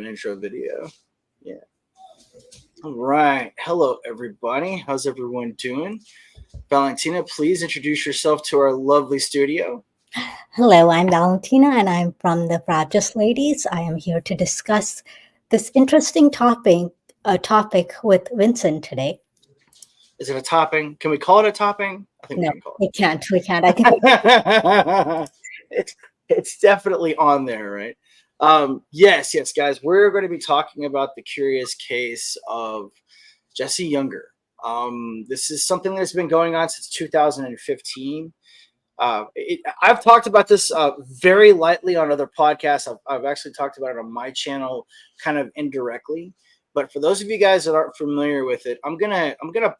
intro video. Yeah. All right. Hello, everybody. How's everyone doing? Valentina, please introduce yourself to our lovely studio. Hello, I'm Valentina and I'm from the Practice Ladies. I am here to discuss this interesting topic with Vincent today. Is it a topping? Can we call it a topping? I think we No, can call we can't. We can't. I think it. it's definitely on there, right? Yes, guys. We're going to be talking about the curious case of Jesse Younger. This is something that's been going on since 2015. I've talked about this very lightly on other podcasts. I've actually talked about it on my channel, kind of indirectly. But for those of you guys that aren't familiar with it, I'm gonna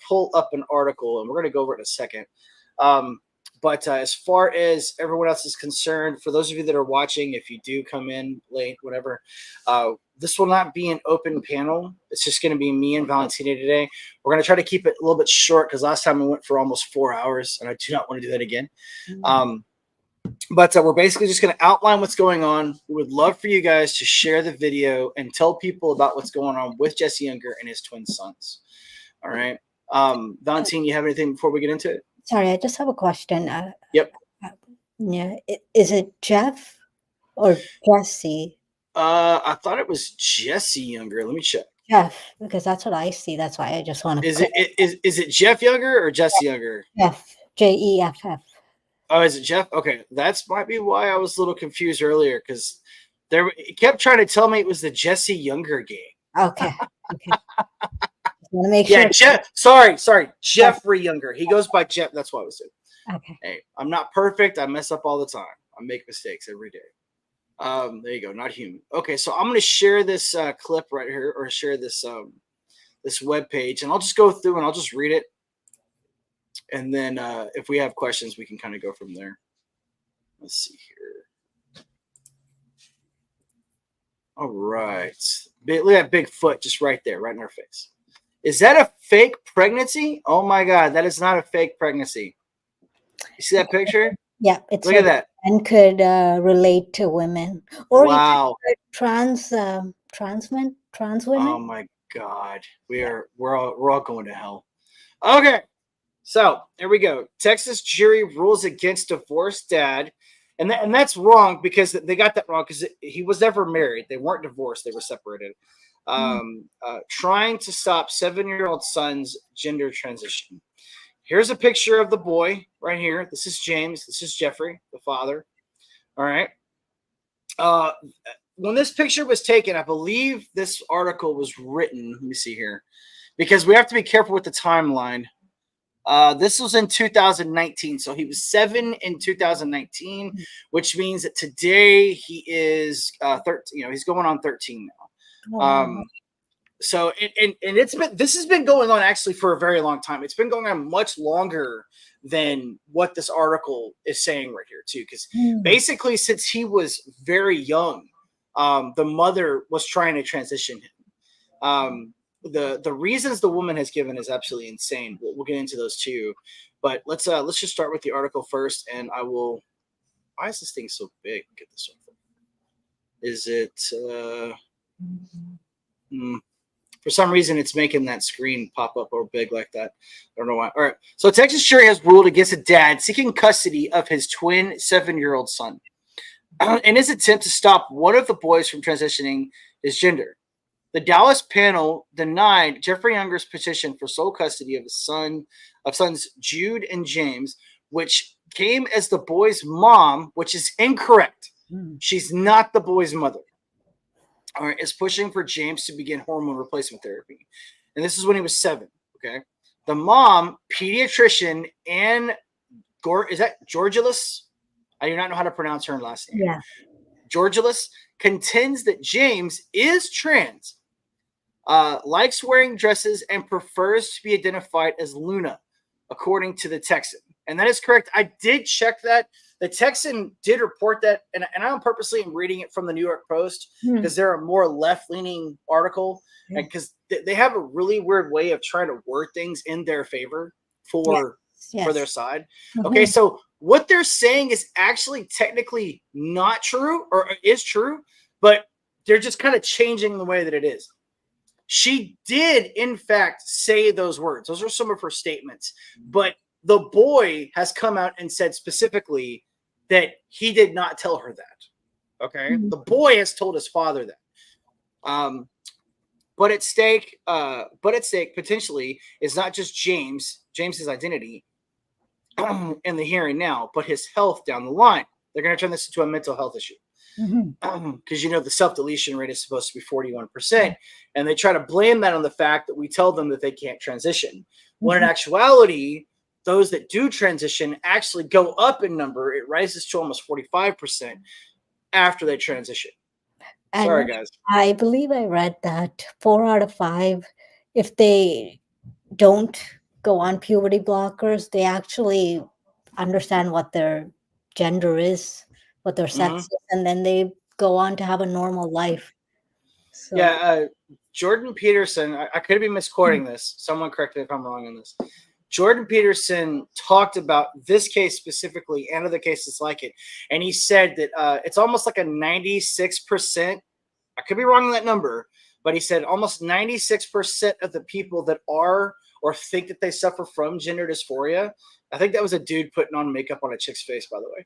pull up an article and we're gonna go over it in a second. But as far as everyone else is concerned, for those of you that are watching, if you do come in late, whatever, this will not be an open panel. It's just going to be me and Valentina today. We're going to try to keep it a little bit short because last time we went for almost 4 hours, and I do not want to do that again. But we're basically just going to outline what's going on. We would love for you guys to share the video and tell people about what's going on with Jesse Younger and his twin sons. All right. Valentina, you have anything before we get into it? Sorry, I just have a question. Yep. Yeah, is it Jeff or Jesse? I thought it was Jesse Younger. Let me check. Jeff, because that's what I see. That's why I just want to. Is it Jeff Younger or Jesse Younger? Jeff, Jeff. Oh, is it Jeff? Okay, that's might be why I was a little confused earlier because it kept trying to tell me it was the Jesse Younger gang. Okay. Want to make sure. Yeah, Jeff. Sorry, Jeffrey Younger. He goes by Jeff. That's what I was saying. Okay. Hey, I'm not perfect. I mess up all the time. I make mistakes every day. There you go. Not human. Okay, so I'm going to share this clip right here, or share this this web page, and I'll just go through and I'll just read it, and then if we have questions, we can kind of go from there. Let's see here. All right, look at Bigfoot just right there, right in our face. Is that a fake pregnancy? Oh my God, that is not a fake pregnancy. You see that picture? Yeah, it's look at that. And could relate to women or wow, trans women. Oh my God, we're all going to hell. Okay, so here we go. Texas jury rules against divorced dad, and that's wrong because they got that wrong because he was never married. They weren't divorced; they were separated. Trying to stop 7-year-old son's gender transition. Here's a picture of the boy right here. This is James. This is Jeffrey, the father. All right. When this picture was taken, I believe this article was written. Let me see here, because we have to be careful with the timeline. This was in 2019, so he was 7 in 2019, which means that today he is 13. You know, he's going on 13 now. So this has been going on actually for a very long time. It's been going on much longer than what this article is saying right here too, because basically since he was very young, the mother was trying to transition him. The reasons the woman has given is absolutely insane. We'll get into those too, but let's just start with the article first, and I will. Why is this thing so big? Get this one. Is it? For some reason, it's making that screen pop up or big like that. I don't know why. All right. So Texas jury has ruled against a dad seeking custody of his twin 7-year-old son in his attempt to stop one of the boys from transitioning his gender. The Dallas panel denied Jeffrey Younger's petition for sole custody of his sons Jude and James, which came as the boy's mom, which is incorrect. She's not the boy's mother. All right, is pushing for James to begin hormone replacement therapy. And this is when he was 7, okay? The mom, pediatrician Ann is that Georgilis? I do not know how to pronounce her last name. Yeah. Georgilis contends that James is trans, likes wearing dresses, and prefers to be identified as Luna, according to the Texan. And that is correct. I did check that. The Texan did report that, and I purposely am reading it from the New York Post because they're a more left-leaning article, because they have a really weird way of trying to word things in their favor for their side. Okay, so what they're saying is actually technically not true, or is true, but they're just kind of changing the way that it is. She did, in fact, say those words. Those are some of her statements. But the boy has come out and said specifically that he did not tell her that. Okay? Mhm. The boy has told his father that. But at stake potentially is not just James's identity in the here and now, but his health down the line. They're going to turn this into a mental health issue. Because the self-deletion rate is supposed to be 41%, and they try to blame that on the fact that we tell them that they can't transition, when in actuality those that do transition actually go up in number. It rises to almost 45% after they transition. Sorry, And guys. I believe I read that 4 out of 5, if they don't go on puberty blockers, they actually understand what their gender is, what their sex is, and then they go on to have a normal life. So Yeah, Jordan Peterson, I could be misquoting this. Someone correct me if I'm wrong on this. Jordan Peterson talked about this case specifically and other cases like it. And he said that it's almost like a 96%. I could be wrong on that number, but he said almost 96% of the people that are or think that they suffer from gender dysphoria. I think that was a dude putting on makeup on a chick's face, by the way.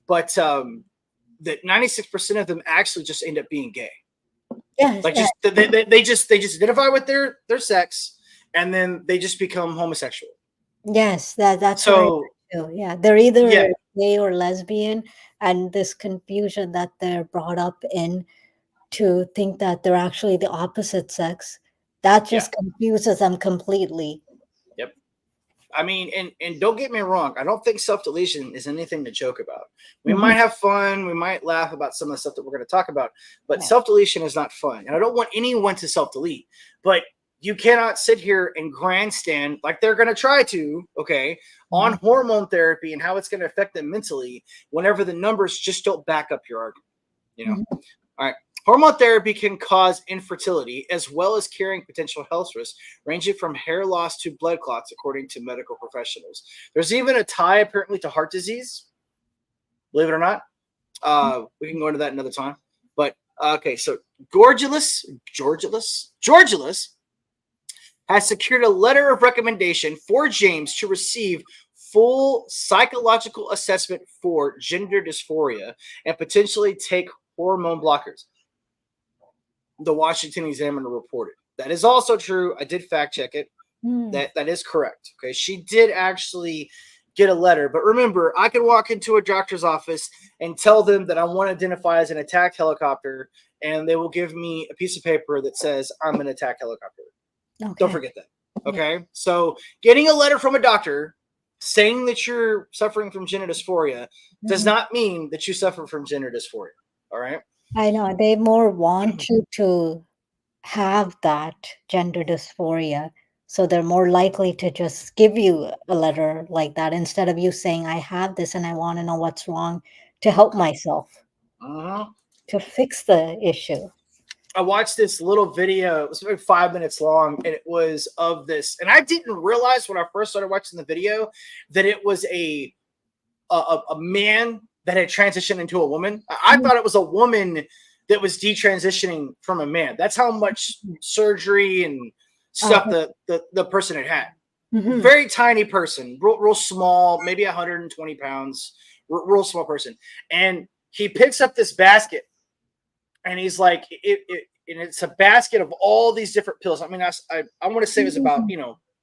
But that 96% of them actually just end up being gay. yes, Like yes, they just identify with their sex, and then they just become homosexual. yes, that's what I So read too. Yeah, they're either yeah, gay or lesbian, and this confusion that they're brought up in to think that they're actually the opposite sex, that yeah, just confuses them completely. yep. I mean, and don't get me wrong, I don't think self-deletion is anything to joke about. We Mhm. might have fun, we might laugh about some of the stuff that we're going to talk about, but Yeah. self-deletion is not fun. And I don't want anyone to self-delete, but you cannot sit here and grandstand like they're going to try to, okay, on hormone therapy and how it's going to affect them mentally whenever the numbers just don't back up your argument. Mhm. All right. Hormone therapy can cause infertility as well as carrying potential health risks, ranging from hair loss to blood clots, according to medical professionals. There's even a tie, apparently, to heart disease, believe it or not. We can go into that another time. But, okay, so Georgilus has secured a letter of recommendation for James to receive full psychological assessment for gender dysphoria and potentially take hormone blockers. The Washington Examiner reported. That is also true. I did fact check it. That is correct. Okay, she did actually get a letter, but remember, I can walk into a doctor's office and tell them that I want to identify as an attack helicopter, and they will give me a piece of paper that says I'm an attack helicopter. Okay. Don't forget that. Okay, so getting a letter from a doctor saying that you're suffering from gender dysphoria does not mean that you suffer from gender dysphoria. All right. I know they more want you to have that gender dysphoria, so they're more likely to just give you a letter like that instead of you saying, I have this and I want to know what's wrong to help myself, to fix the issue. I watched this little video. It was like 5 minutes long, and it was of this. And I didn't realize when I first started watching the video that it was a man that had transitioned into a woman. I thought it was a woman that was detransitioning from a man. That's how much surgery and stuff the person had had. Very tiny person, real small, maybe 120 pounds, real small person. And he picks up this basket, and he's like, and it's a basket of all these different pills. I mean, I want to say it was about,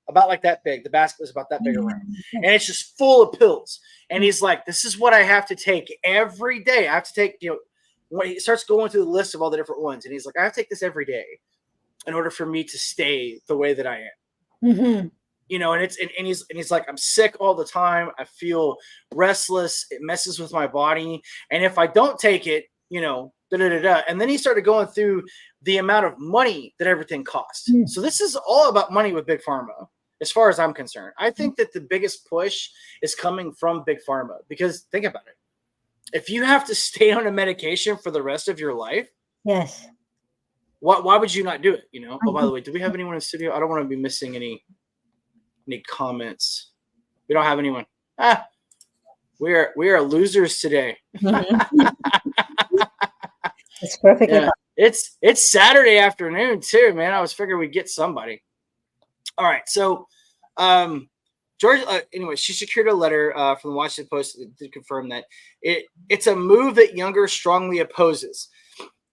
about like that big. The basket was about that big around, and it's just full of pills. And he's like, this is what I have to take every day. I have to take, when he starts going through the list of all the different ones, and he's like, I have to take this every day in order for me to stay the way that I am. And he's like, I'm sick all the time. I feel restless. It messes with my body. And if I don't take it, and then he started going through the amount of money that everything costs. So this is all about money with Big Pharma, as far as I'm concerned. I think that the biggest push is coming from Big Pharma, because think about it. If you have to stay on a medication for the rest of your life, yes, why would you not do it? Oh, by the way, do we have anyone in the studio? I don't want to be missing any comments. We don't have anyone. We are losers today. It's perfectly Yeah, fine. it's Saturday afternoon too, man. I was figuring we'd get somebody. All right, so George. Anyway, she secured a letter from the Washington Post to confirm that it's a move that Younger strongly opposes.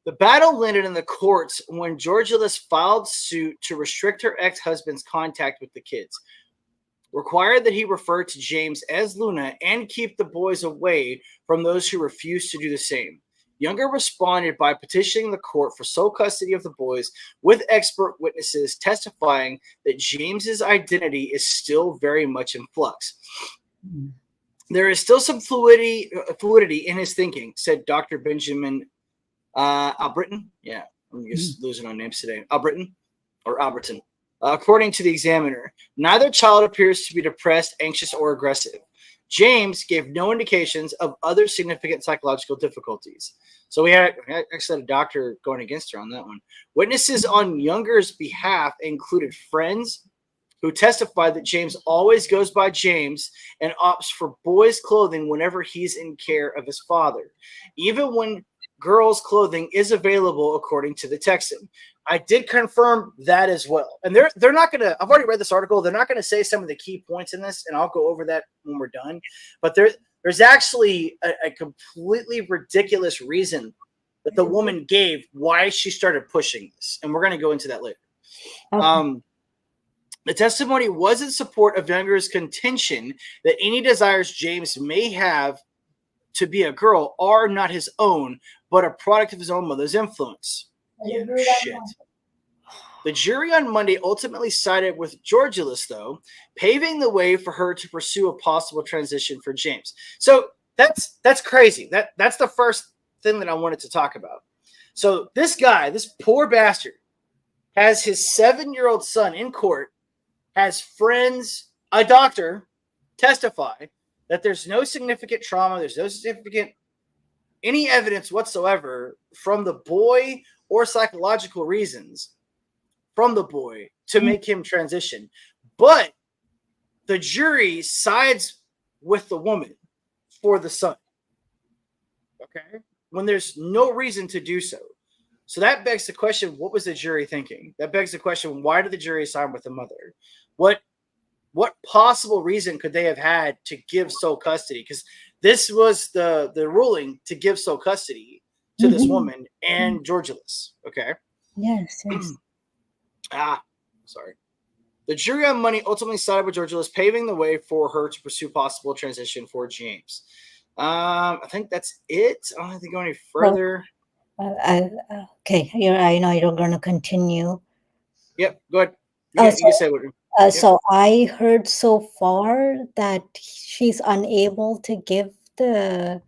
The battle landed in the courts when Georgilus filed suit to restrict her ex-husband's contact with the kids, required that he refer to James as Luna, and keep the boys away from those who refused to do the same. Younger responded by petitioning the court for sole custody of the boys, with expert witnesses testifying that James's identity is still very much in flux. There is still some fluidity in his thinking, said Dr. Benjamin Albritton. Yeah, I'm just losing on names today. Albritton or Alberton. According to the examiner, neither child appears to be depressed, anxious, or aggressive. James gave no indications of other significant psychological difficulties. So we had actually had a doctor going against her on that one. Witnesses on Younger's behalf included friends who testified that James always goes by James and opts for boys' clothing whenever he's in care of his father, even when girls' clothing is available, according to the Texan. I did confirm that as well. And they're not going to – I've already read this article. They're not going to say some of the key points in this, and I'll go over that when we're done. But there's actually a completely ridiculous reason that the woman gave why she started pushing this, and we're going to go into that later. Okay. The testimony was in support of Younger's contention that any desires James may have to be a girl are not his own, but a product of his own mother's influence. Yeah, shit. The jury on Monday ultimately sided with Georgilus, though, paving the way for her to pursue a possible transition for James. So that's crazy. That's the first thing that I wanted to talk about. So this guy, this poor bastard, has his 7-year-old son in court, has friends, a doctor, testify that there's no significant trauma, there's no significant any evidence whatsoever from the boy or psychological reasons from the boy to make him transition. But the jury sides with the woman for the son. Okay? When there's no reason to do so. So that begs the question, what was the jury thinking? That begs the question, why did the jury side with the mother? What possible reason could they have had to give sole custody? Because this was the ruling to give sole custody to this woman and Georgilus. Okay. Yes. Sorry. The jury on Monday ultimately sided with Georgilus, paving the way for her to pursue possible transition for James. I think that's it. I don't have to go any further. Okay. I know you're going to continue. Yep. Go ahead. You can say what. Yep. So I heard so far that she's unable to give the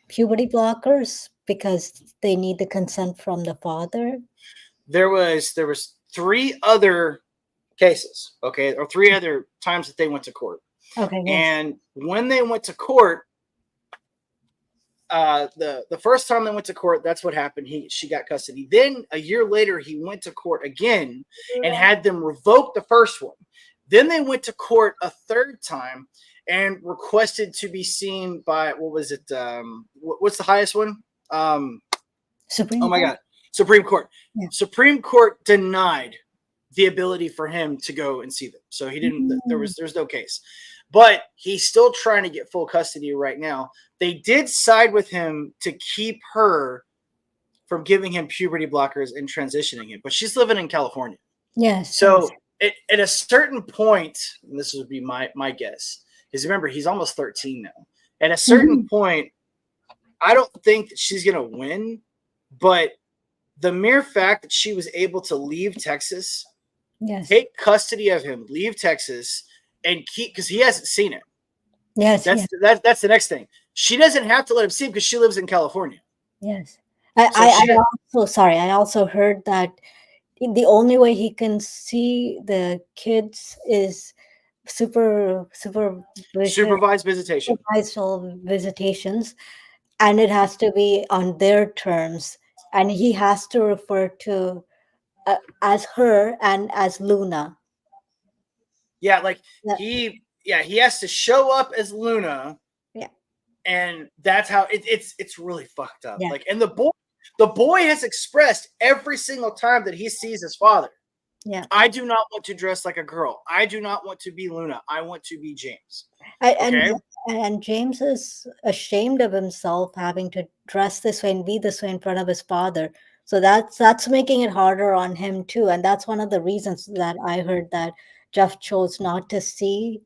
puberty blockers because they need the consent from the father. There was 3 other cases, okay, or 3 other times that they went to court. Okay. Yes. And when they went to court, the first time they went to court, that's what happened. She got custody. Then a year later, he went to court again and had them revoke the first one. Then they went to court a third time and requested to be seen by, what was it? What's the highest one? Supreme Oh my Court? God. Supreme Court. Yeah. Supreme Court denied the ability for him to go and see them. So he didn't, there's no case. But he's still trying to get full custody right now. They did side with him to keep her from giving him puberty blockers and transitioning him. But she's living in California. Yes. So at a certain point, and this would be my guess, because remember, he's almost 13 now. At a certain point, I don't think that she's going to win. But the mere fact that she was able to leave Texas, take custody of him, leave Texas, and keep, because he hasn't seen it. Yes. That's the next thing. She doesn't have to let him see because she lives in California. Yes. I also heard that the only way he can see the kids is supervised visitation. Supervised visitations, and it has to be on their terms, and he has to refer to as her and as Luna. Yeah, like he has to show up as Luna. Yeah. And that's how it's really fucked up. Yeah. Like, and the The boy has expressed every single time that he sees his father, Yeah. I do not want to dress like a girl. I do not want to be Luna. I want to be James. And Okay? and James is ashamed of himself having to dress this way and be this way in front of his father. So that's making it harder on him too. And that's one of the reasons that I heard that Jeff chose not to see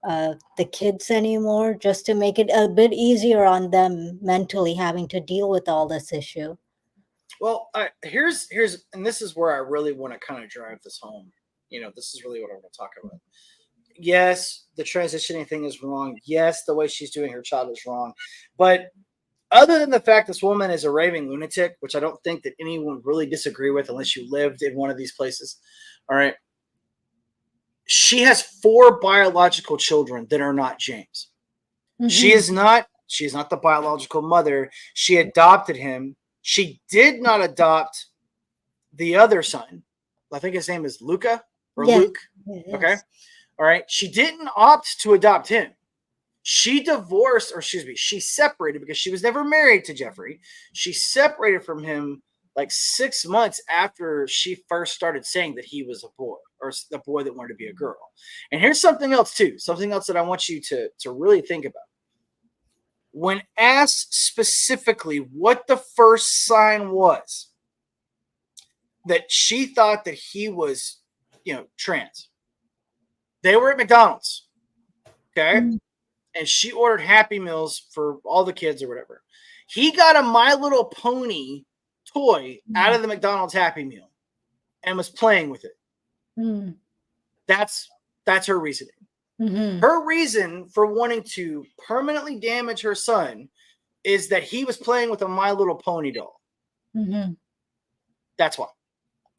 the kids anymore, just to make it a bit easier on them mentally having to deal with all this issue. Well, here's and this is where I really want to kind of drive this home. This is really what I want to talk about. Yes, the transitioning thing is wrong. Yes, the way she's doing her child is wrong. But other than the fact this woman is a raving lunatic, which I don't think that anyone would really disagree with unless you lived in one of these places. All right. She has 4 biological children that are not James. Mm-hmm. She is not the biological mother. She adopted him. She did not adopt the other son. I think his name is Luca or Yes. Luke. Yes. Okay. All right. She didn't opt to adopt him. She divorced, or excuse me, she separated because she was never married to Jeffrey. She separated from him like 6 months after she first started saying that he was a boy, or the boy that wanted to be a girl. And here's something else too, something else that I want you to really think about. When asked specifically what the first sign was that she thought that he was, trans, they were at McDonald's. Okay. Mm-hmm. And she ordered Happy Meals for all the kids or whatever. He got a My Little Pony toy out of the McDonald's Happy Meal and was playing with it. Mm. That's her reasoning. Mm-hmm. Her reason for wanting to permanently damage her son is that he was playing with a My Little Pony doll. Mm-hmm. That's why.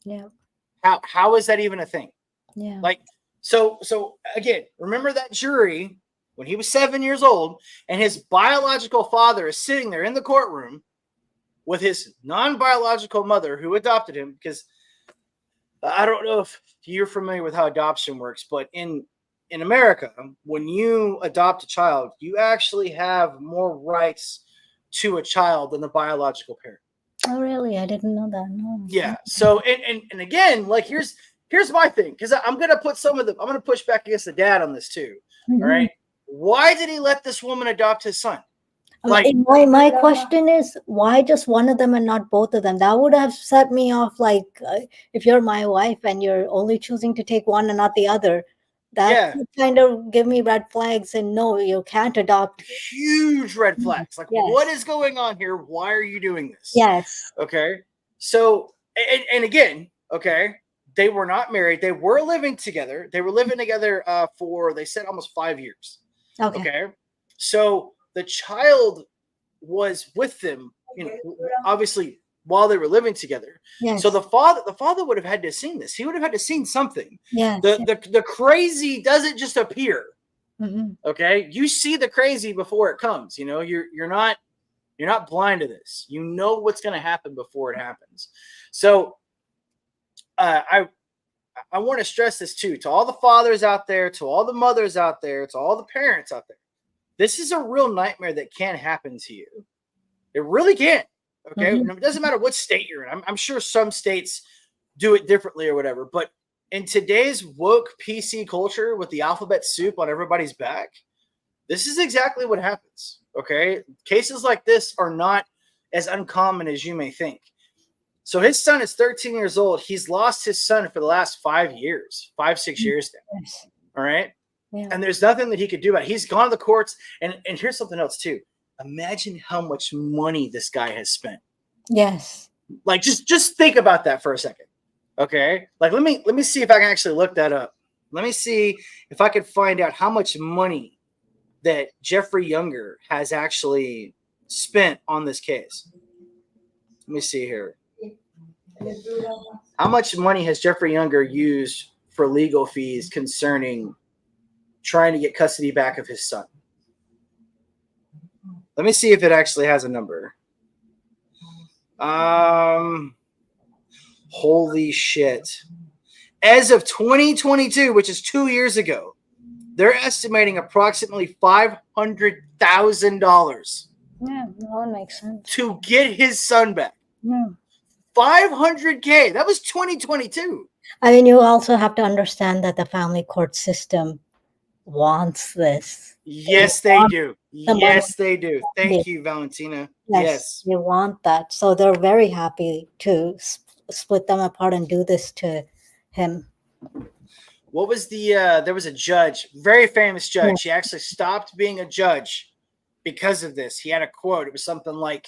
Yeah. How is that even a thing? Yeah. Like, so again, remember that jury when he was 7 years old, and his biological father is sitting there in the courtroom with his non-biological mother who adopted him, because I don't know if you're familiar with how adoption works, but in America, when you adopt a child, you actually have more rights to a child than the biological parent. Oh, really? I didn't know that. No. Yeah. So, and again, like here's my thing, because I'm gonna push back against the dad on this too. Mm-hmm. All right. Why did he let this woman adopt his son? Like, my question is, why just one of them and not both of them? That would have set me off. Like, if you're my wife and you're only choosing to take one and not the other, that would kind of give me red flags. And no, you can't adopt. Huge red flags. Like, yes. What is going on here? Why are you doing this? Yes. Okay. So, and again, okay, they were not married. They were living together. They were living together for, they said, almost 5 years. Okay. So the child was with them, obviously while they were living together. Yes. So the father would have had to have seen this. He would have had to have seen something. Yes. The crazy doesn't just appear. Mm-hmm. Okay. You see the crazy before it comes. You're not blind to this. You know what's going to happen before it happens. So I want to stress this too, to all the fathers out there, to all the mothers out there, to all the parents out there. This is a real nightmare that can happen to you. It really can. Okay. Mm-hmm. It doesn't matter what state you're in. I'm sure some states do it differently or whatever, but in today's woke PC culture with the alphabet soup on everybody's back, this is exactly what happens. Okay. Cases like this are not as uncommon as you may think. So his son is 13 years old. He's lost his son for the last 5 years, 6 years now. Yes. All right. Yeah. And there's nothing that he could do about it. He's gone to the courts. And here's something else too. Imagine how much money this guy has spent. Yes. Like just think about that for a second. Okay. Like let me see if I can actually look that up. Let me see if I can find out how much money that Jeffrey Younger has actually spent on this case. Let me see here. How much money has Jeffrey Younger used for legal fees concerning trying to get custody back of his son? Let me see if it actually has a number. Holy shit. As of 2022, which is 2 years ago, they're estimating approximately $500,000. Yeah, that makes sense. To get his son back. Yeah. 500K. That was 2022. I mean, you also have to understand that the family court system wants this. They Yes, they want do. the money. Yes, they do. They, Thank you, Valentina. yes, Yes. they want that. So they're very happy to split them apart and do this to him. What was there was a judge, very famous Yeah. judge. He actually stopped being a judge because of this. He had a quote. It was something like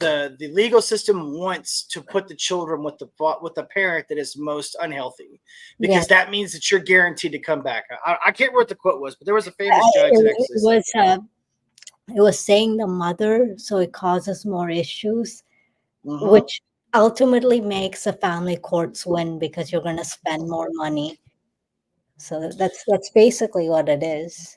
the legal system wants to put the children with the parent that is most unhealthy, Yeah. because that means that you're guaranteed to come back. I can't remember what the quote was, but there was a famous judge that It actually said, was it was saying the mother, so it causes more issues, mm-hmm. which ultimately makes the family courts win because you're going to spend more money. So that's basically what it is.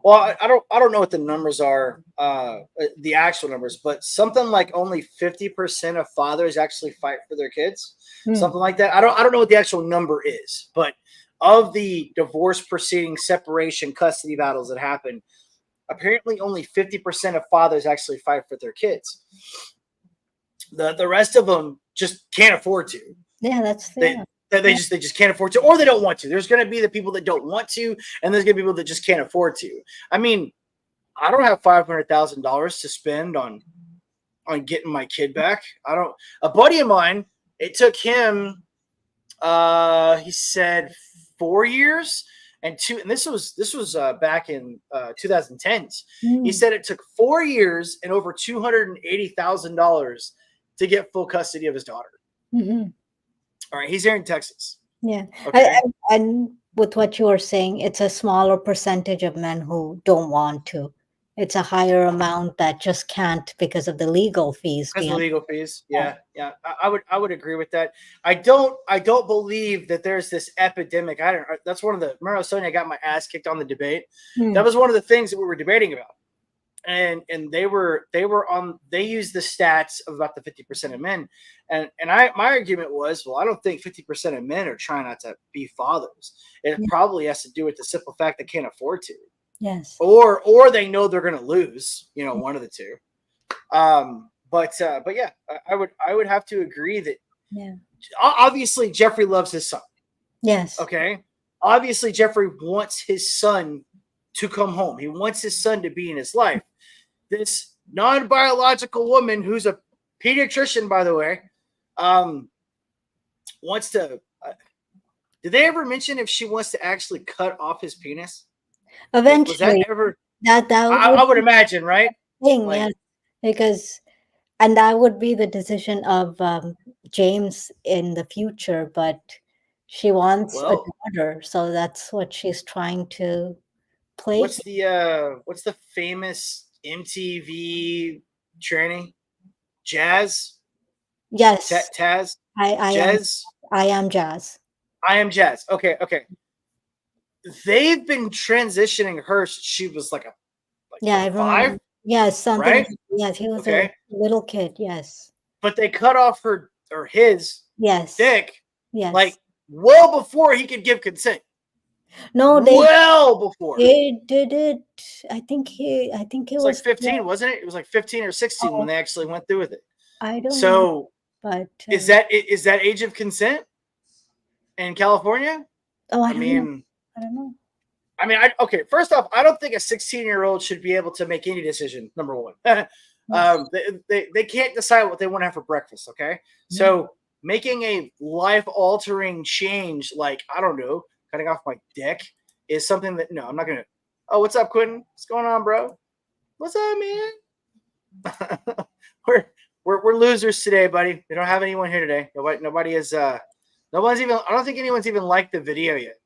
Well, I don't know what the numbers are, the actual numbers, but something like only 50% of fathers actually fight for their kids, Hmm. something like that. I don't know what the actual number is, but of the divorce proceedings, separation, custody battles that happen, apparently only 50% of fathers actually fight for their kids. The rest of them just can't afford to. Yeah, that's They yeah. they just can't afford to, or they don't want to. There's going to be the people that don't want to, and there's going to be people that just can't afford to. I mean, I don't have $500,000 to spend on getting my kid back. I don't. A buddy of mine, it took him. He said 4 years and two. And this was back in 2010s. He Mm, said it took 4 years and over $280,000 to get full custody of his daughter. mm-mm. All right, he's here in Texas. Yeah. Okay. And with what you were saying, it's a smaller percentage of men who don't want to. It's a higher amount that just can't because of the legal fees Because of behind. legal fees, yeah, yeah, I would agree with that. I don't believe that there's this epidemic. I don't. That's one of the. Remember, I was telling you I got my ass kicked on the debate. Hmm. That was one of the things that we were debating about, and they used the stats of about the 50% of men, and my argument was, well, I don't think 50% of men are trying not to be fathers. It Yeah. probably has to do with the simple fact they can't afford to, Yes. or they know they're going to lose. One of the two. But yeah, I would have to agree that Yeah. obviously Jeffrey loves his son. Yes. Okay, obviously Jeffrey wants his son to come home. He wants his son to be in his life. This non-biological woman, who's a pediatrician, by the way, um, wants to. Did they ever mention if she wants to actually cut off his penis? Was that Eventually, ever? that I, would I would be imagine, right? the thing, Like, yes, because and that would be the decision of James in the future, but she wants a well, daughter, so that's what she's trying to play. what's the famous MTV tranny? Jazz? Yes, Taz? I, I am Jazz? I am Jazz. I am Jazz. Okay, okay. They've been transitioning her since she was like Yeah, I remember. five, Yes, something. right? Yes, he was a Okay. little kid. Yes, But they cut off her or his yes, dick yes. like well before he could give consent. No, Well before. they did it. I think it It's like was. 15, wasn't it? It was like 15 or 16 when Oh, they actually went through with it. I don't know, So but is that age of consent in California? oh, I I don't know. mean, I don't know. okay. First off, I don't think a 16-year-old should be able to make any decision. Number one, Yes. they can't decide what they want to have for breakfast. Okay, Yeah. so making a life-altering change, like, I don't know, cutting off my dick, is something that, no, I'm not gonna. Oh, what's up, Quentin? What's going on, bro? What's up, man? we're losers today, buddy. We don't have anyone here today. Nobody is. Nobody's even. I don't think anyone's even liked the video yet.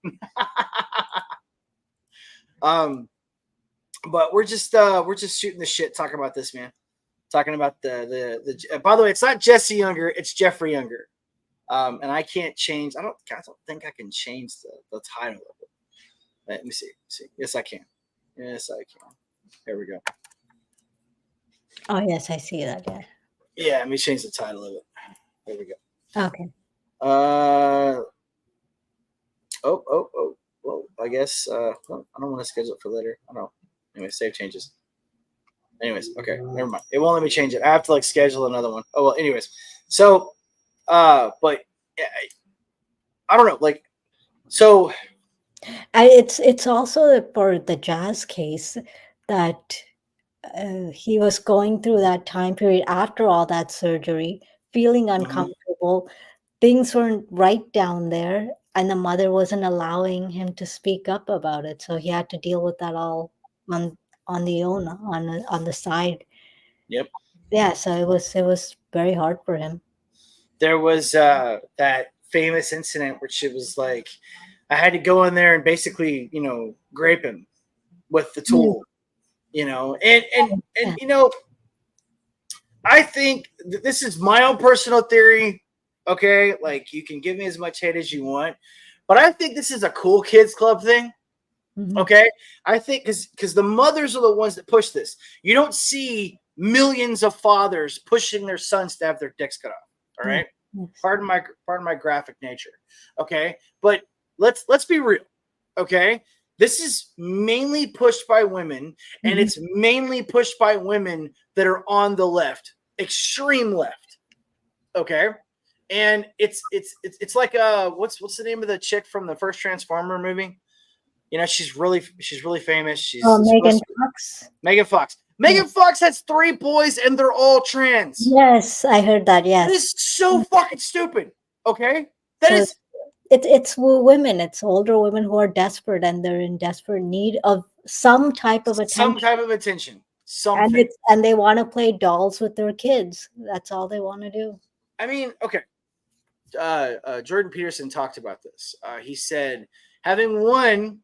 um. But we're just shooting the shit, talking about this, man. Talking about the. By the way, it's not Jesse Younger, it's Jeffrey Younger. And I can't change. I don't think I can change the title of it. Let me see. Yes, I can. Yes, I can. Here we go. Oh, yes, I see that. Yeah. Yeah, let me change the title of it. There we go. Okay. Oh. Well, I guess. Well, I don't want to schedule it for later. I don't. Anyway, save changes. Anyways, okay, never mind. It won't let me change it. I have to like schedule another one. Oh well. Anyways, so but I don't know. Like so. It's also for the Jazz case that he was going through that time period after all that surgery, feeling Mhm. uncomfortable. Things weren't right down there, and the mother wasn't allowing him to speak up about it. So he had to deal with that all on the own, on the side. Yep. Yeah, so it was very hard for him. There was that famous incident where she was like, I had to go in there and basically, grape him with the Mm, tool, and yeah. I think this is my own personal theory. Okay, like you can give me as much hate as you want, but I think this is a cool kids club thing. Mhm. Okay, I think because the mothers are the ones that push this. You don't see millions of fathers pushing their sons to have their dicks cut off. All Yeah. right, Yes. pardon my graphic nature. Okay, but let's be real. Okay, this is mainly pushed by women, and Mhm. it's mainly pushed by women that are on the left, extreme left. Okay, and it's like what's the name of the chick from the first Transformer movie? She's really famous. Oh, She's Megan supposed to be Fox. Megan Fox. Yeah. Megan Fox has 3 boys and they're all trans. Yes, I heard that. That Yes. is so fucking stupid. Okay? That So is it's women. It's older women who are desperate and they're in desperate need of some type of some attention, type of attention. and Something. and they want to play dolls with their kids. That's all they want to do. I mean, okay. Jordan Peterson talked about this. He said having one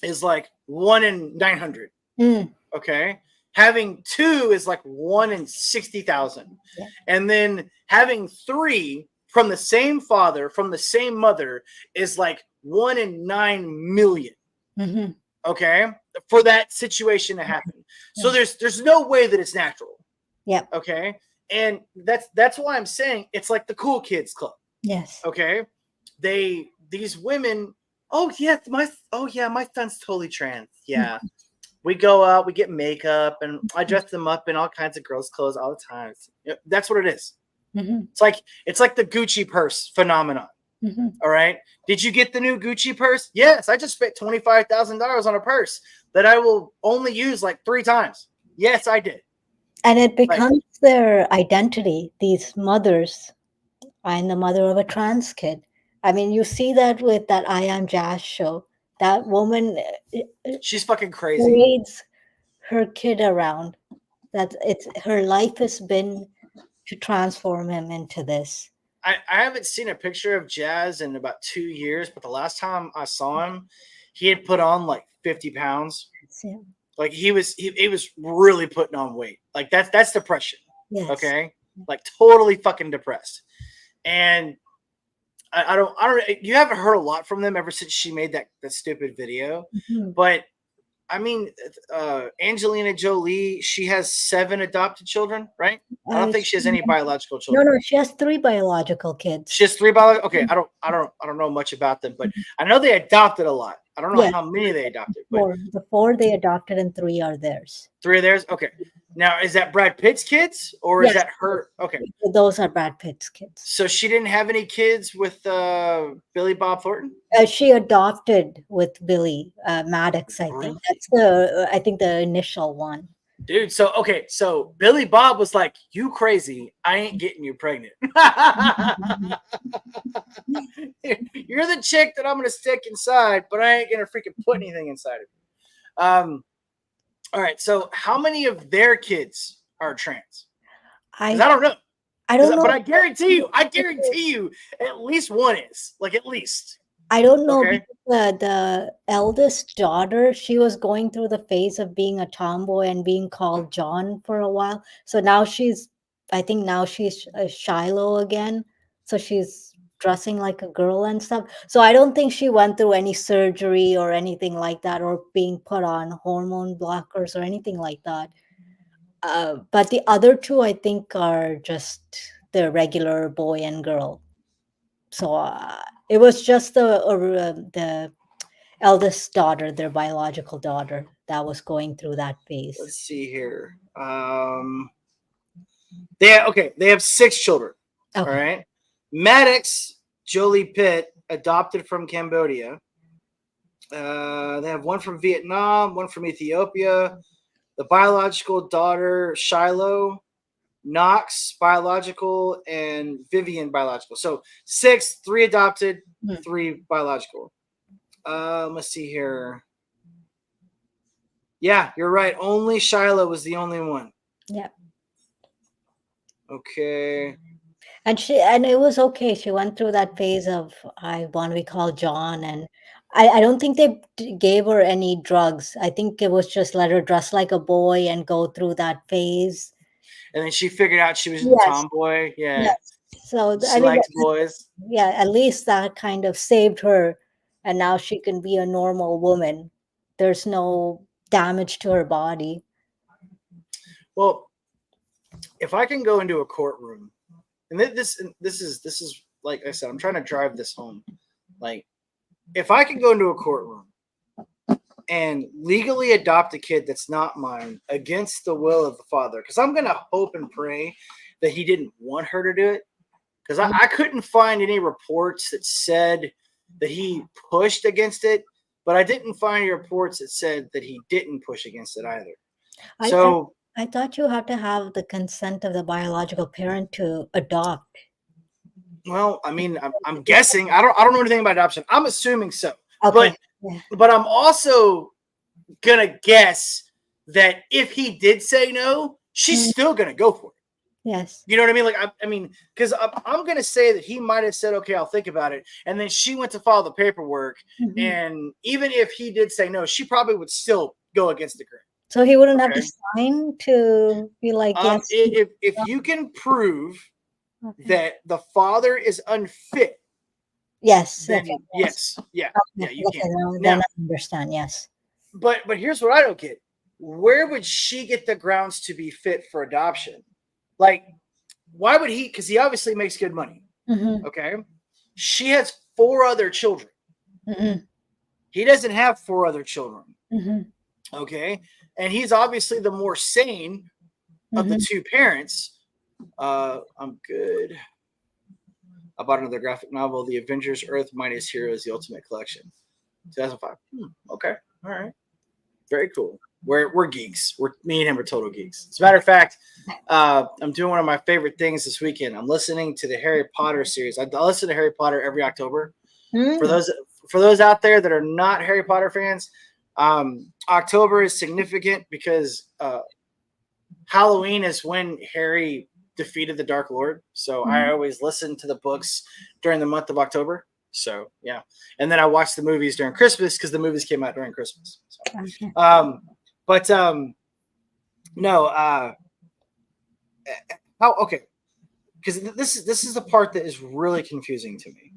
is like 1 in 900. Mm, Okay. Having two is like 1 in 60,000. yeah. And then having three from the same father, from the same mother, is like 1 in 9 million. Hmm. Okay. For that situation to happen. So Yeah. there's no way that it's natural. Yep. Okay. And that's why I'm saying it's like the cool kids club. Yes. Okay. These women, oh yeah, my son's totally trans. Yeah, we go out, we get makeup, and I dress them up in all kinds of girls' clothes all the time. That's what it is. Hmm. It's like the Gucci purse phenomenon. Hmm. All right. Did you get the new Gucci purse? Yes, I just spent $25,000 on a purse that I will only use like 3 times. Yes, I did. And it Like becomes their identity. These mothers. I'm the mother of a trans kid. I mean, you see that with that I Am Jazz show. That woman she's fucking crazy. parades her kid around. That it's her life has been to transform him into this. I haven't seen a picture of Jazz in about 2 years, but the last time I saw him, he had put on like 50 pounds. So, Like he was really putting on weight. Like that's depression. yes. Okay, like totally fucking depressed. And I don't. You haven't heard a lot from them ever since she made that stupid video. Mhm. But I mean, Angelina Jolie, she has 7 adopted children, right? I don't think she has any biological No, children. no, she has three biological kids. She has 3 biological. Okay, I don't know much about them, but I know they adopted a lot. I don't know Yes, how many they adopted, but four. The four they adopted and three are theirs. 3 of theirs. Okay, now is that Brad Pitt's kids or is Yes, that her? Okay, those are Brad Pitt's kids. so she didn't have any kids with Billy Bob Thornton. She adopted with Billy Maddox, I think. Really? That's the initial one. Dude, so okay, so Billy Bob was like, "You crazy? I ain't getting you pregnant. You're the chick that I'm gonna stick inside, but I ain't gonna freaking put anything inside of you." All right. So, how many of their kids are trans? Because I I don't know. I don't But know. I guarantee you, at least one is like at least. I don't know Okay. because the eldest daughter, she was going through the phase of being a tomboy and being called John for a while. So now I think now she's Shiloh again. So she's dressing like a girl and stuff. So I don't think she went through any surgery or anything like that, or being put on hormone blockers or anything like that. But the other two, I think, are just the regular boy and girl. So it was just the eldest daughter, their biological daughter, that was going through that phase. Let's see here. They have 6 children. Okay. All right. Maddox Jolie Pitt, adopted from Cambodia. They have one from Vietnam, one from Ethiopia. The biological daughter Shiloh, Knox biological, and Vivian biological. So 6, 3 adopted, 3 biological. Let's see here. Yeah, you're right. Only Shiloh was the only one. Yep. Okay. And it was okay. She went through that phase of I want to be called John, and I don't think they gave her any drugs. I think it was just let her dress like a boy and go through that phase. And then she figured out she was a Yes. tomboy. Yeah. Yes. So She likes boys. yeah, at least that kind of saved her, and now she can be a normal woman. There's no damage to her body. Well, if I can go into a courtroom, and this is like I said, I'm trying to drive this home. Like, if I can go into a courtroom and legally adopt a kid that's not mine against the will of the father, because I'm gonna hope and pray that he didn't want her to do it, because I couldn't find any reports that said that he pushed against it, but I didn't find any reports that said that he didn't push against it either. I thought you have to have the consent of the biological parent to adopt. Well, I mean, I'm guessing. I don't know anything about adoption. I'm assuming so. Okay. But I'm also gonna guess that if he did say no, she's still gonna go for it. Yes. You know what I mean? Like, I mean, because I'm gonna say that he might have said, "Okay, I'll think about it," and then she went to file the paperwork, and even if he did say no, she probably would still go against the grain. So he wouldn't have to sign to be like, yes. If you can prove that the father is unfit, yes, then yes, yeah, you can. Now I understand. Yes, but here's what I don't get: where would she get the grounds to be fit for adoption? Like, why would he? Because he obviously makes good money. Okay, she has 4 other children. He doesn't have 4 other children. Okay, and he's obviously the more sane of the 2 parents. I'm good. I bought another graphic novel, The Avengers: Earth Mightiest Heroes, The Ultimate Collection, 2005. Okay, all right, very cool. We're geeks. Me and him are total geeks. As a matter of fact, I'm doing one of my favorite things this weekend. I'm listening to the Harry Potter series. I listen to Harry Potter every October. For those out there that are not Harry Potter fans, October is significant because Halloween is when Harry defeated the Dark Lord. So I always listen to the books during the month of October. So yeah, and then I watch the movies during Christmas because the movies came out during Christmas. So, okay, because this is the part that is really confusing to me.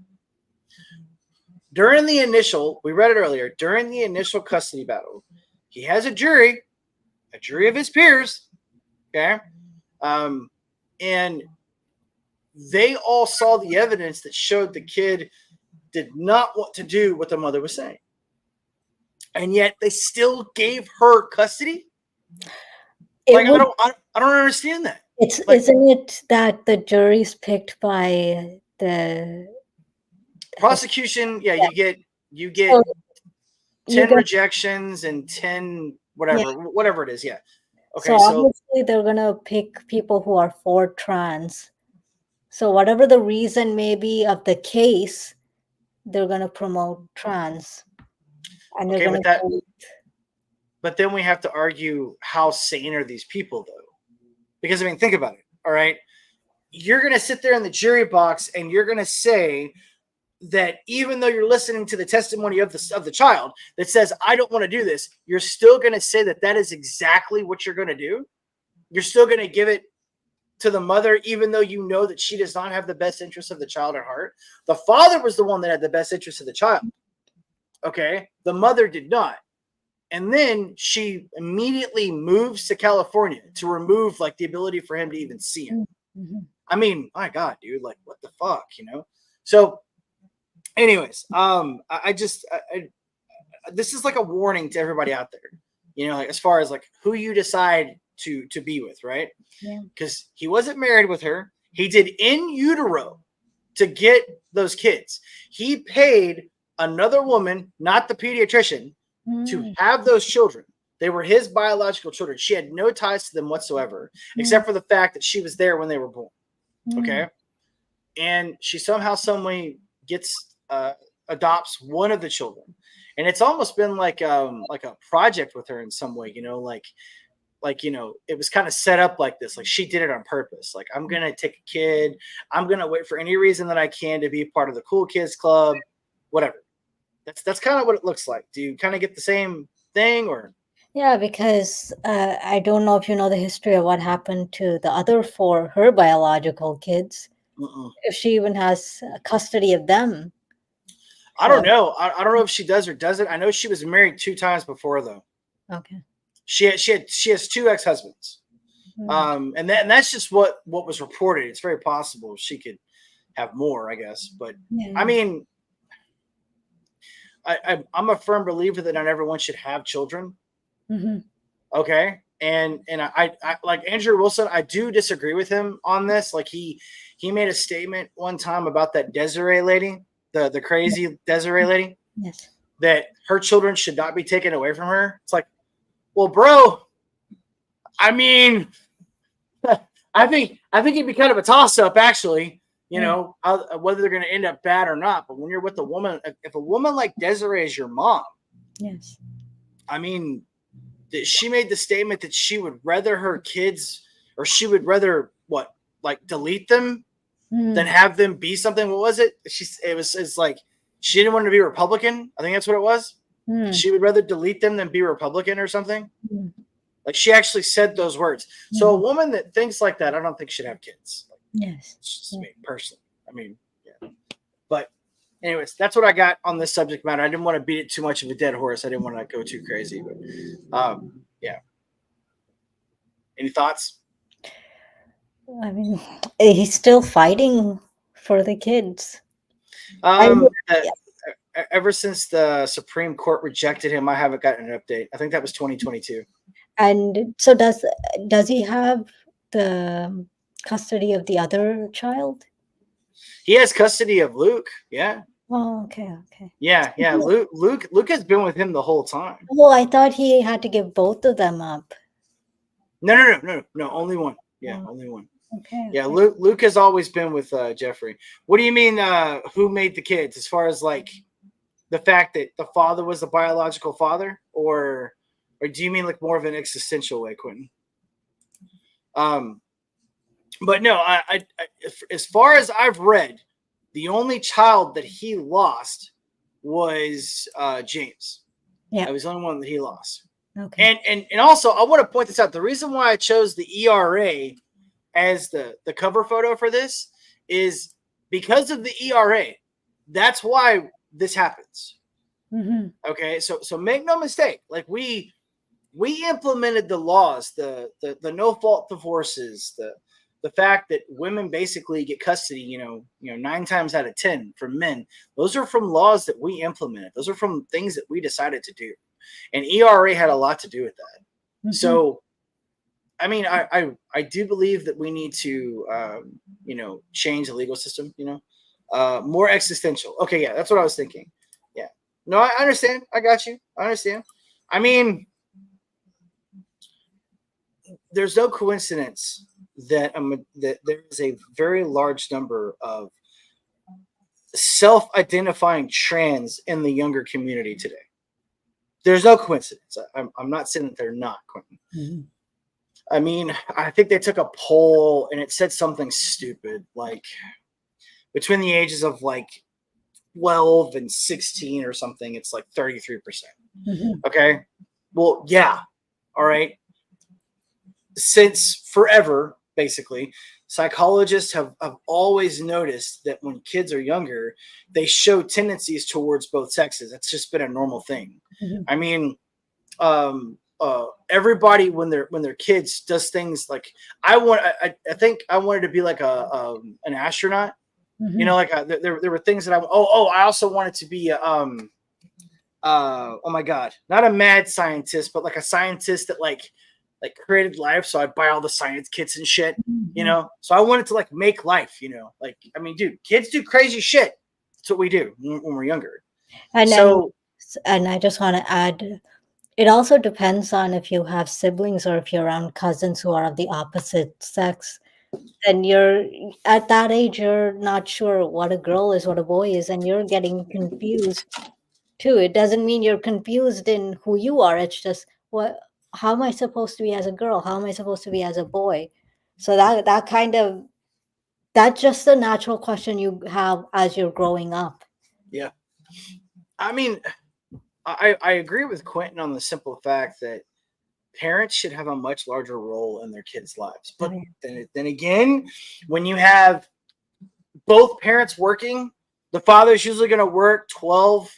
During the initial, we read it earlier, during the initial custody battle, he has a jury of his peers, okay, and they all saw the evidence that showed the kid did not want to do what the mother was saying. And yet they still gave her custody. I don't understand that. Isn't it that the jury's picked by the prosecution? Yeah, you get 10 rejections and 10 whatever it is. Yeah. Okay. So obviously they're gonna pick people who are for trans. So whatever the reason may be of the case, they're gonna promote trans. And they're gonna but then we have to argue how sane are these people though? Because I mean, think about it. All right. You're going to sit there in the jury box and you're going to say that even though you're listening to the testimony of the child that says, I don't want to do this, you're still going to say that that is exactly what you're going to do. You're still going to give it to the mother, even though you know that she does not have the best interest of the child at heart. The father was the one that had the best interest of the child. Okay. The mother did not. And then she immediately moves to California to remove like the ability for him to even see him. I mean, my God, dude, like what the fuck, you know? So anyways, this is like a warning to everybody out there. You know, like as far as like who you decide to be with, right? Yeah. Because he wasn't married with her. He did in utero to get those kids. He paid another woman, not the pediatrician, to Mm, have those children. They were his biological children. She had no ties to them whatsoever, mm, except for the fact that she was there when they were born. mm. Okay. And she somehow, some way gets adopts one of the children. And it's almost been like a project with her in some way, you know, like you know, it was kind of set up like this, like she did it on purpose. Like, I'm gonna take a kid, I'm gonna wait for any reason that I can to be part of the cool kids club, whatever. That's kind of what it looks like. Do you kind of get the same thing, or Yeah, because I don't know if you know the history of what happened to the other four, her biological kids, mm-mm. if she even has custody of them. I don't So, know. I don't know if she does or doesn't. I know she was married 2 times before, though. okay. She has two ex-husbands. Mm, And that's just what was reported. It's very possible she could have more, I guess. But I yeah. mean, I'm a firm believer that not everyone should have children. Hmm. Okay. And I like Andrew Wilson, I do disagree with him on this. Like he made a statement one time about that Desiree lady, the crazy Desiree lady, Yes. that her children should not be taken away from her. It's like, well, bro, I mean, I think it'd be kind of a toss up, actually. You Yeah. know, whether they're going to end up bad or not. But when you're with a woman, if a woman like Desiree is your mom, Yes. I mean, she made the statement that she would rather her kids, or she would rather what, like delete them than Mm, have them be something. What was it? It's like she didn't want to be Republican. I think that's what it was. mm, She would rather delete them than be Republican or something. mm, Like, she actually said those words. So a mhm. woman that thinks like that, I don't think should have kids. Yes. It's just Yeah. me personally. I mean, yeah. But anyways, that's what I got on this subject matter. I didn't want to beat it too much of a dead horse. I didn't want to go too crazy. But yeah. Any thoughts? I mean, he's still fighting for the kids. I Um, yeah. ever since the Supreme Court rejected him, I haven't gotten an update. I think that was 2022. And so does he have the custody of the other child? He has custody of Luke. Yeah, Oh, okay, okay. yeah. Luke has been with him the whole time. Oh, I thought he had to give both of them up. No. Only one. Yeah, Oh, only one. okay, Yeah, okay. Luke has always been with Jeffrey. What do you mean? Who made the kids? As far as like the fact that the father was the biological father, or do you mean like more of an existential way, Quentin? Um, but no, as far as I've read, the only child that he lost was James. Yeah, That was the only one that he lost. okay. And also, I want to point this out. The reason why I chose the ERA as the cover photo for this is because of the ERA. That's why this happens. Hmm. Okay, so make no mistake. Like, we implemented the laws, the no fault divorces, the fact that women basically get custody, 9 times out of 10 from men. Those are from laws that we implemented. Those are from things that we decided to do, and ERA had a lot to do with that. Hmm. So, I mean, I do believe that we need to, change the legal system. More existential. Okay, yeah, that's what I was thinking. Yeah, no, I understand. I got you. I understand. I mean, there's no coincidence that that there is a very large number of self-identifying trans in the younger community today. There's no coincidence. I'm not saying that they're not, Quentin. Hmm. I mean, I think they took a poll and it said something stupid, like between the ages of like 12 and 16 or something, it's like 33%. Hmm. Okay. Well, yeah. All right. Since forever, basically, psychologists have always noticed that when kids are younger, they show tendencies towards both sexes. That's just been a normal thing. Hmm. I mean, everybody when they're kids does things like I think I wanted to be like an astronaut. Hmm. Like there were things that I also wanted to be oh my god, not a mad scientist, but like a scientist that like created life. So I'd buy all the science kits and shit, you Mhm. know. So I wanted to like make life, you know. Like I mean, dude, kids do crazy shit. That's what we do when we're younger. And then So and I just want to add, it also depends on if you have siblings or if you're around cousins who are of the opposite sex. Then you're at that age, you're not sure what a girl is, what a boy is, and you're getting confused too. It doesn't mean you're confused in who you are. It's just what how am I supposed to be as a girl? How am I supposed to be as a boy? So that kind of that's just a natural question you have as you're growing up. yeah, I mean, I agree with Quentin on the simple fact that parents should have a much larger role in their kids' lives. Oh, But yeah. then again, when you have both parents working, the father's usually going to work 12,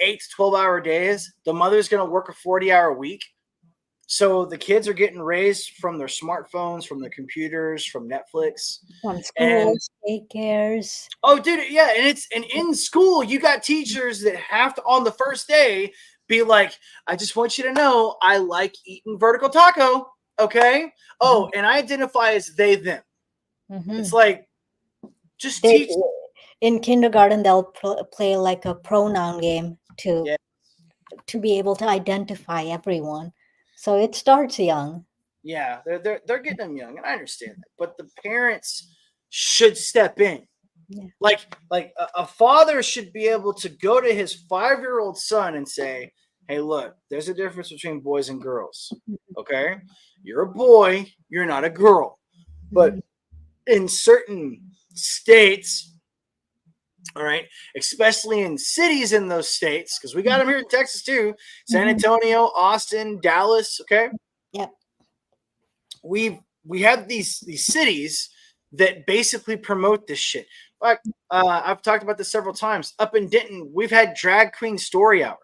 8 to 12 hour days. The mother's going to work a 40-hour week. So the kids are getting raised from their smartphones, from their computers, from Netflix. From And schools, daycares. oh, dude, yeah, and in school, you got teachers that have to on the first day be like, I just want you to know I like eating vertical taco. Okay. Oh, and I identify as they them. It's Mm-hmm. like just They teach. in kindergarten they'll play like a pronoun game Yeah, to be able to identify everyone. So it starts young. yeah, they're getting them young, and I understand that. But the parents should step in. Yeah. Like a father should be able to go to his 5-year-old son and say, hey, look, there's a difference between boys and girls. Okay, you're a boy, you're not a girl. But Mhm. in certain states, all right, especially in cities in those states, because we got them here in Texas too, San Mhm. Antonio, Austin, Dallas. Okay, Yep. we have these cities that basically promote this shit. Like I've talked about this several times. Up in Denton, we've had drag queen story hour.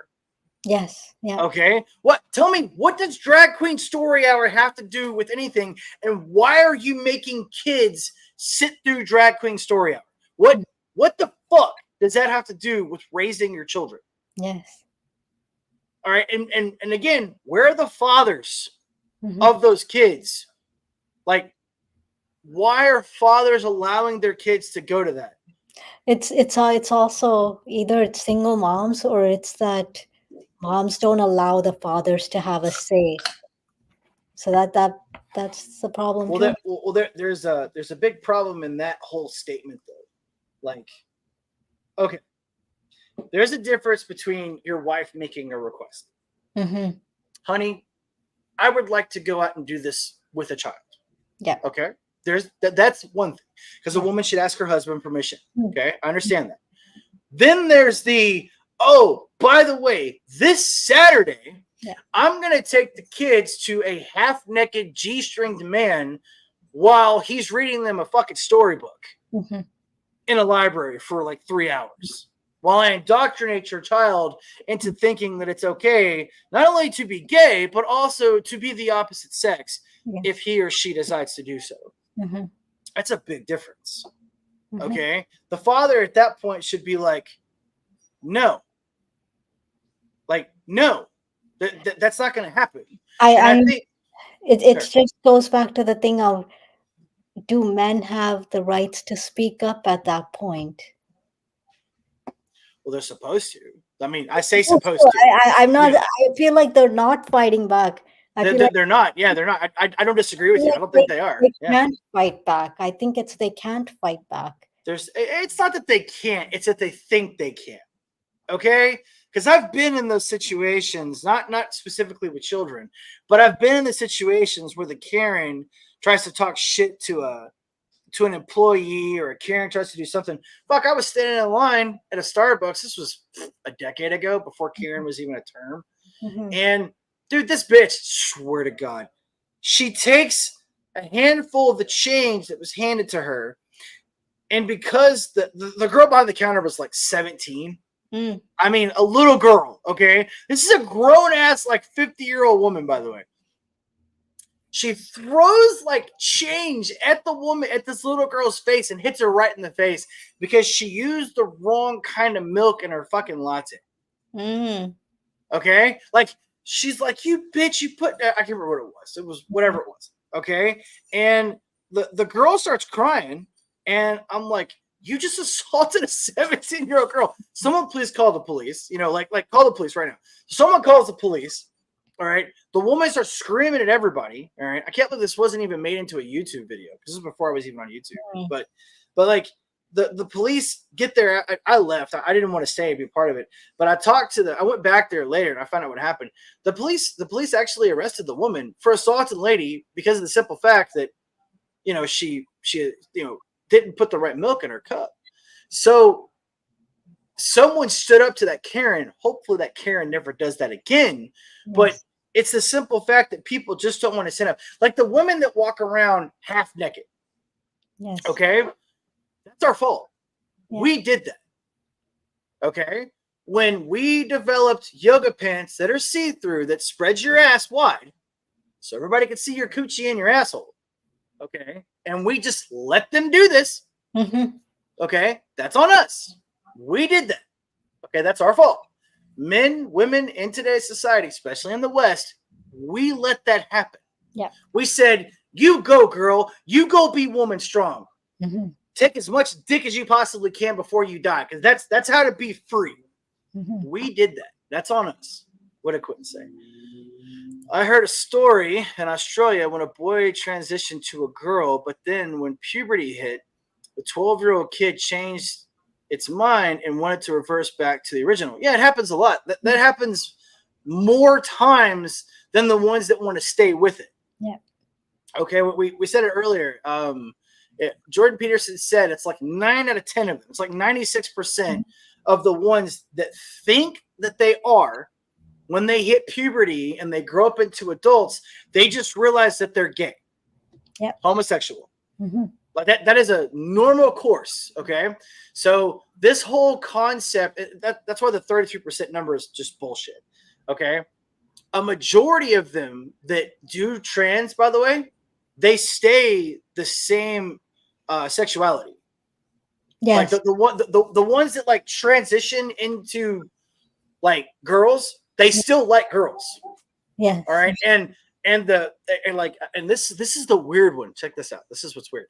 Yes. Yep. Okay, what? Tell me, what does drag queen story hour have to do with anything? And why are you making kids sit through drag queen story hour? What the fuck does that have to do with raising your children? Yes. All right, and again, where are the fathers Hmm. of those kids? Like, why are fathers allowing their kids to go to that? It's also either it's single moms or it's that moms don't allow the fathers to have a say. So that's the problem Well, too. there's a big problem in that whole statement though. Like, okay, there's a difference between your wife making a request, Hmm. honey. I would like to go out and do this with a child. Yeah. Okay, that's one thing because a Yeah. woman should ask her husband permission. Mm. Okay, I understand that. Then there's the, oh, by the way, this Saturday, Yeah. I'm going to take the kids to a half naked G stringed man while he's reading them a fucking storybook Hmm. in a library for like 3 hours. While I indoctrinate your child into thinking that it's okay not only to be gay, but also to be the opposite sex if Yes. he or she decides to do so. Hmm. That's a big difference. Hmm. Okay. The father at that point should be like, no, no, that's not going to happen. And I I think, it sure, just goes back to the thing of, do men have the rights to speak up at that point? well, they're supposed to. I mean, I say Yes, supposed to. I'm You not. know, I feel like they're not fighting back. I feel like they're not. Yeah, they're not. I don't disagree with feel you. I like don't think they are. they Yeah. can't fight back. I think it's they can't fight back. It's not that they can't, it's that they think they can. Okay? Because I've been in those situations, not specifically with children, but I've been in the situations where the Karen tries to talk shit to an employee, or a Karen tries to do something. Fuck, I was standing in line at a Starbucks. This was a decade ago, before Karen was even a term. Mhm. And dude, this bitch, swear to God, she takes a handful of the change that was handed to her. And because the girl behind the counter was like 17, Mm. I mean, a little girl, okay? This is a grown ass, like 50-year-old woman, by the way. She throws like change at the woman, at this little girl's face, and hits her right in the face because she used the wrong kind of milk in her fucking latte. Mm. Okay, like she's like, you bitch, you put. I can't remember what it was. It was whatever it was. Okay, and the girl starts crying, and I'm like, you just assaulted a 17-year-old girl. Someone please call the police. You know, like call the police right now. Someone calls the police. All right, the woman starts screaming at everybody. All right, I can't believe this wasn't even made into a YouTube video. This is before I was even on YouTube. Mm. But like the police get there. I left. I didn't want to stay and be part of it. But I went back there later and I found out what happened. The police actually arrested the woman for assaulting the lady because of the simple fact that, you know, she didn't put the right milk in her cup. So someone stood up to that Karen. Hopefully that Karen never does that again. Yes. But it's the simple fact that people just don't want to stand up. Like the women that walk around half naked. Yes. Okay. That's our fault. Yeah. We did that. Okay. When we developed yoga pants that are see-through that spreads your ass wide so everybody can see your coochie and your asshole. Okay. And we just let them do this. Mm-hmm. Okay. That's on us. We did that. Okay. That's our fault. Men, women in today's society, especially in the West, we let that happen. Yeah. We said, you go, girl. You go be woman strong. Mm-hmm. Take as much dick as you possibly can before you die, because that's how to be free. Mm-hmm. We did that. That's on us. What I couldn't say. I heard a story in Australia when a boy transitioned to a girl, but then when puberty hit, the 12-year-old kid changed its mind and wanted to reverse back to the original. Yeah, it happens a lot. That happens more times than the ones that want to stay with it. Yeah. Okay, we said it earlier. Jordan Peterson said it's like 9 out of 10 of them. It's like 96% of the ones that think that they are, when they hit puberty and they grow up into adults, they just realize that they're gay, homosexual. Mm-hmm. Like that is a normal course. Okay, so this whole concept, that's why the 33% number is just bullshit. Okay, a majority of them that do trans, by the way, they stay the same sexuality. Yes. Like the ones that like transition into like girls, they still like girls. Yes. All right, and this is the weird one. Check this out. This is what's weird.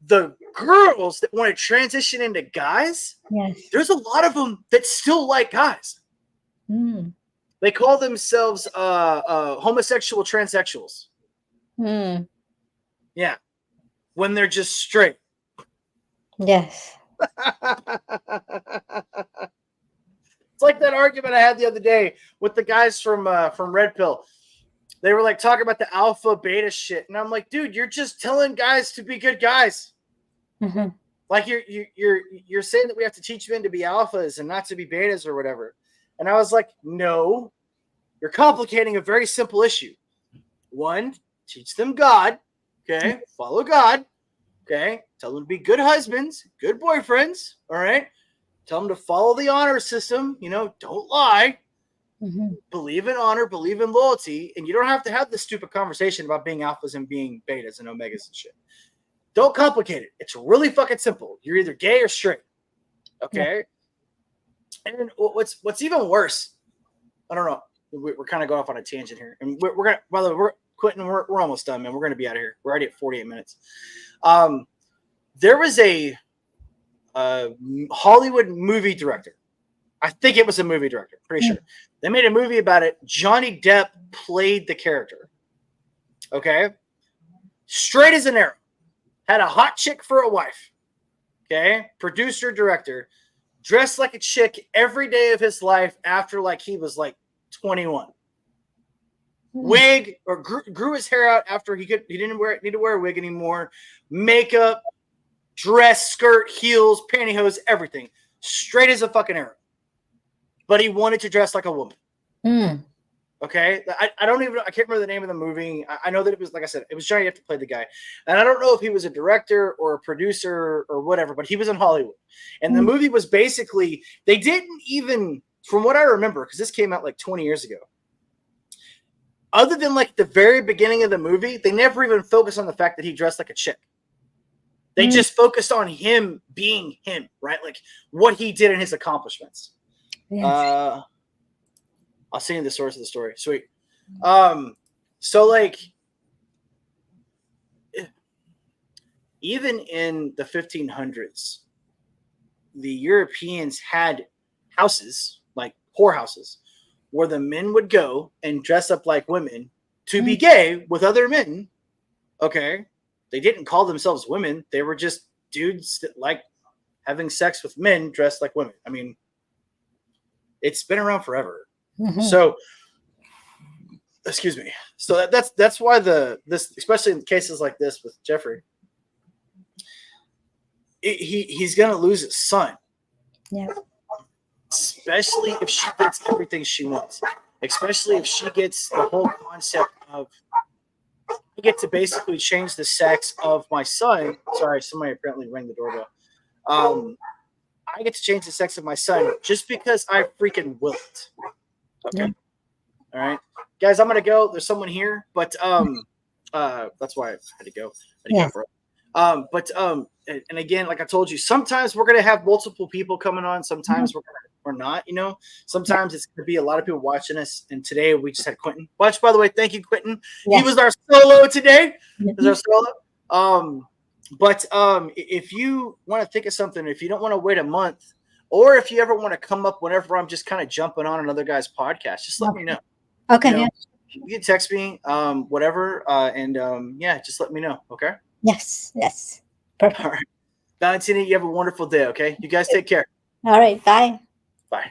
The girls that want to transition into guys, Yes. there's a lot of them that still like guys. Mm. They call themselves homosexual transsexuals. Mm. Yeah, when they're just straight. Yes. It's like that argument I had the other day with the guys from Red Pill. They were like talking about the alpha beta shit, and I'm like, dude, you're just telling guys to be good guys. Mm-hmm. Like you're saying that we have to teach men to be alphas and not to be betas or whatever. And I was like, no, you're complicating a very simple issue. One, teach them God. Okay, follow God. Okay, tell them to be good husbands, good boyfriends. All right, tell them to follow the honor system. You know, don't lie. Mm-hmm. Believe in honor, believe in loyalty, and you don't have to have this stupid conversation about being alphas and being betas and omegas and shit. Don't complicate it. It's really fucking simple. You're either gay or straight. Okay? Yeah. And what's even worse, I don't know. We're kind of going off on a tangent here. And we're going to, by the way, we're quitting. We're almost done, man. We're going to be out of here. We're already at 48 minutes. There was a Hollywood movie director. I think it was a movie director. Pretty sure. They made a movie about it. Johnny Depp played the character. Okay? Straight as an arrow. Had a hot chick for a wife. Okay? Producer, director. Dressed like a chick every day of his life after like he was like 21. Wig, or grew his hair out after he didn't need to wear a wig anymore. Makeup, dress, skirt, heels, pantyhose, everything. Straight as a fucking arrow. But he wanted to dress like a woman. Mm. Okay, I can't remember the name of the movie. I know that it was, like I said, it was Johnny Depp to play the guy, and I don't know if he was a director or a producer or whatever, but he was in Hollywood, and the movie was basically, they didn't even, from what I remember, because this came out like 20 years ago, other than like the very beginning of the movie, they never even focused on the fact that he dressed like a chick. They just focused on him being him, right? Like what he did and his accomplishments. Yes. I'll send you the source of the story. Sweet. So like, even in the 1500s, the Europeans had houses, like whorehouses, where the men would go and dress up like women to be gay with other men. Okay. They didn't call themselves women. They were just dudes that like having sex with men dressed like women. I mean, it's been around forever. Mhm. So, excuse me. So that's why this, especially in cases like this with Jeffrey, he's gonna lose his son, Yeah. especially if she gets everything she wants. Especially if she gets the whole concept of, I get to basically change the sex of my son. Sorry, somebody apparently rang the doorbell. I get to change the sex of my son just because I freaking will it. Okay. Yeah. All right, guys, I'm gonna go. There's someone here, but that's why I had to go. Yes. And again, like I told you, sometimes we're gonna have multiple people coming on. Sometimes we're not. You know, sometimes it's gonna be a lot of people watching us. And today we just had Quentin. Watch, by the way, thank you, Quentin. Yes. He was our solo today. Mhm. He was our solo. But if you want to think of something, if you don't want to wait a month, or if you ever want to come up whenever I'm just kind of jumping on another guy's podcast, just let me know. Okay. You know, Yeah. you can text me, whatever, and yeah, just let me know. Okay. Yes. Yes. Perfect. All right, Valentina, you have a wonderful day. Okay, you guys take care. All right. Bye. Bye.